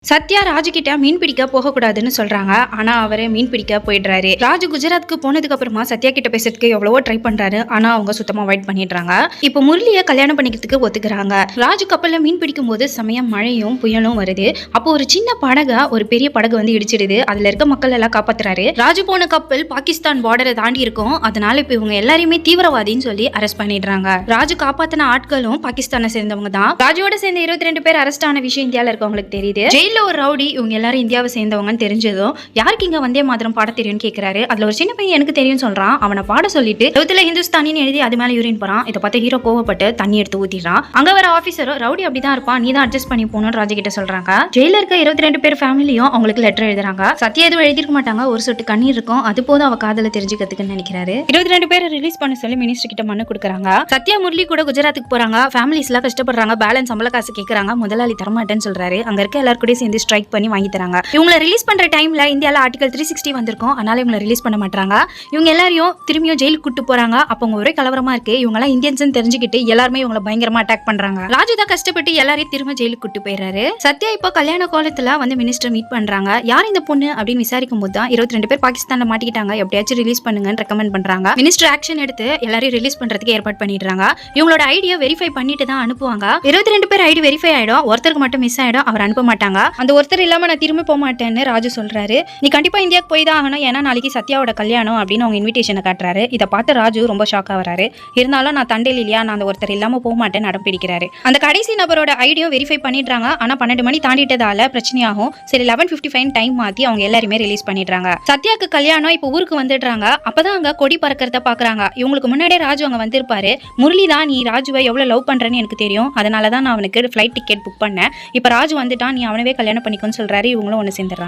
சத்யா ராஜு கிட்ட மீன் பிடிக்க போகக்கூடாதுன்னு சொல்றாங்க. ஆனா அவரு மீன் பிடிக்க போயிடுறாரு. ராஜு குஜராத்துக்கு போனதுக்கு அப்புறமா சத்யா கிட்ட பேசுறதுக்கு எவ்வளவோ ட்ரை பண்றாரு. ஆனா அவங்க சுத்தமா அவாய்ட் பண்ணிடுறாங்க. இப்போ முரளியை கல்யாணம் பண்ணிக்கிறதுக்கு ஒத்துக்கிறாங்க. ராஜு கப்பல்ல மீன் பிடிக்கும் போது சமயம் மழையும் புயலும் வருது. அப்போ ஒரு சின்ன படக ஒரு பெரிய படகு வந்து இடிச்சிடுது. அதுல இருக்க மக்கள் எல்லாம் காப்பாத்துறாரு. ராஜு போன கப்பல் பாகிஸ்தான் பார்டரை தாண்டி இருக்கும். அதனால இப்ப இவங்க எல்லாரையுமே தீவிரவாதின்னு சொல்லி அரெஸ்ட் பண்ணிடுறாங்க. ராஜு காப்பாத்தின ஆட்களும் பாகிஸ்தானை சேர்ந்தவங்க தான். ராஜுவோட சேர்ந்த 22 பேர் அரெஸ்ட் ஆன விஷயம் இந்தியால இருக்கவங்களுக்கு தெரியுது. ஒரு ரவுடி இவங்க எல்லாரும் இந்தியாவை சேர்ந்தவங்கன்னு தெரிஞ்சதும் யாருக்கு இங்க வந்தே மாதிரம் பாட தெரியும்னு கேட்கிறாரு. அதுல ஒரு சின்ன பையன் எனக்கு தெரியும் சொல்றான். அவனை பாட சொல்லிட்டு எழுத்துல ஹிந்துஸ்தானின்னு எழுதி அது மேல யூரின் போறான். இதை பார்த்து ஹீரோ கோவப்பட்டு தண்ணி எடுத்து ஊத்திடுறான். அங்க வர ஆபீசரும் ரவுடி அப்படிதான் இருப்பான், நீ தான் அட்ஜஸ்ட் பண்ணி போகணும்னு ராஜு கிட்ட சொல்றாங்க. ஜெயில இருக்க 22 பேர் ஃபேமிலியும் அவங்களுக்கு லெட்டர் எழுதுறாங்க. சத்யா எதுவும் எழுதிருக்க மாட்டாங்க, ஒரு சொட்டு கண்ணீர் இருக்கும். அது போதும் அவ காதல தெரிஞ்சுக்கிறதுக்குன்னு நினைக்கிறாரு. 22 பேரை ரிலீஸ் பண்ண சொல்லி மினிஸ்டர் கிட்ட மனு கொடுக்குறாங்க. சத்யா முரளி கூட குஜராத்துக்கு போறாங்க. ஃபேமிலிஸ் எல்லாம் கஷ்டப்படுறாங்க. பேலன்ஸ் சம்பள காசு கேட்கறாங்க. முதலாளி தரமாட்டேன்னு சொல்றாரு. அங்க இருக்க எல்லாரும் கூட சேர்ந்து ஸ்ட்ரைக் பண்ணி வாங்கி தராங்க. இவங்களை ரிலீஸ் பண்ற டைம்ல இந்தியால ஆர்டிகல் 360 வந்திருக்கும். அதனால இவங்களை ரிலீஸ் பண்ண மாட்டாங்க. இவங்க எல்லாரையும் திரும்பியும் ஜெயிலுக்கு கூட்டு போறாங்க. அப்ப அவங்க ஒரே கலவரமா இருக்கு. இவங்க எல்லாம் இந்தியன்ஸ் தெரிஞ்சுக்கிட்டு எல்லாருமே இவங்களை பயங்கரமா அட்டாக் பண்றாங்க. ராஜு தான் கஷ்டப்பட்டு எல்லாரையும் திரும்ப ஜெயிலுக்கு கூட்டு போயிடுறாரு. சத்யா இப்போ கல்யாண கோலத்துல வந்து மினிஸ்டர் மீட் பண்றாங்க. யார் இந்த பொண்ணு அப்படின்னு விசாரிக்கும் போது தான் 22 பேர் பாகிஸ்தான்ல மாட்டிக்கிட்டாங்க, எப்படியாச்சும் ரிலீஸ் பண்ணுங்கன்னு ரெக்கமெண்ட் பண்றாங்க. மினிஸ்டர் ஆக்ஷன் எடுத்து எல்லாரையும் ரிலீஸ் பண்றதுக்கு ஏற்பாடு பண்ணிடுறாங்க. இவங்களோட ஐடியா வெரிஃபை பண்ணிட்டு தான் அனுப்புவாங்க. 22 பேர் ஐடி வெரிஃபை ஆயிடும். ஒருத்தருக்கு மட்டும் மிஸ் ஆயிடும். அவர் அனுப்ப மாட்டாங்க. அந்த ஒருத்தர் இல்லாம நான் திரும்ப போக மாட்டேன்னு ராஜு சொல்றாரு. நீ கண்டிப்பா இந்தியாவுக்கு போய் தான் ஆகணும், ஏன்னா நாளைக்கு சத்யாவோட கல்யாணம் அப்படின்னு அவங்க இன்விடேஷனை காட்டுறாரு. இதை பார்த்து ராஜு ரொம்ப ஷாக் ஆகிறாரு. இருந்தாலும் நான் தண்டையில் இல்லையா, நான் அந்த ஒருத்தர் இல்லாம போக மாட்டேன்னு அடம் பிடிக்கிறாரு. அந்த கடைசி நபரோட ஐடியோ வெரிஃபை பண்ணிடுறாங்க. ஆனா 12 மணி தாண்டிட்டதால பிரச்சனையாகும். சரி 11:55 டைம் மாத்தி அவங்க எல்லாருமே ரிலீஸ் பண்ணிடுறாங்க. சத்யாக்கு கல்யாணம் இப்போ ஊருக்கு வந்துடுறாங்க. அப்பதான் அங்க கொடி பறக்கிறத பாக்குறாங்க. இவங்களுக்கு முன்னாடியே ராஜு அங்க வந்திருப்பாரு. முரளி தான், நீ ராஜுவை எவ்வளவு லவ் பண்றேன்னு எனக்கு தெரியும், அதனாலதான் நான் அவனுக்கு ஃபிளைட் டிக்கெட் புக் பண்ணேன். இப்ப ராஜு வந்துட்டான், நீ அவனவே கல்யாணம் பண்ணிக்கோன்னு சொல்றாரு. இவங்களும் ஒன்று சேர்ந்துடுறாங்க.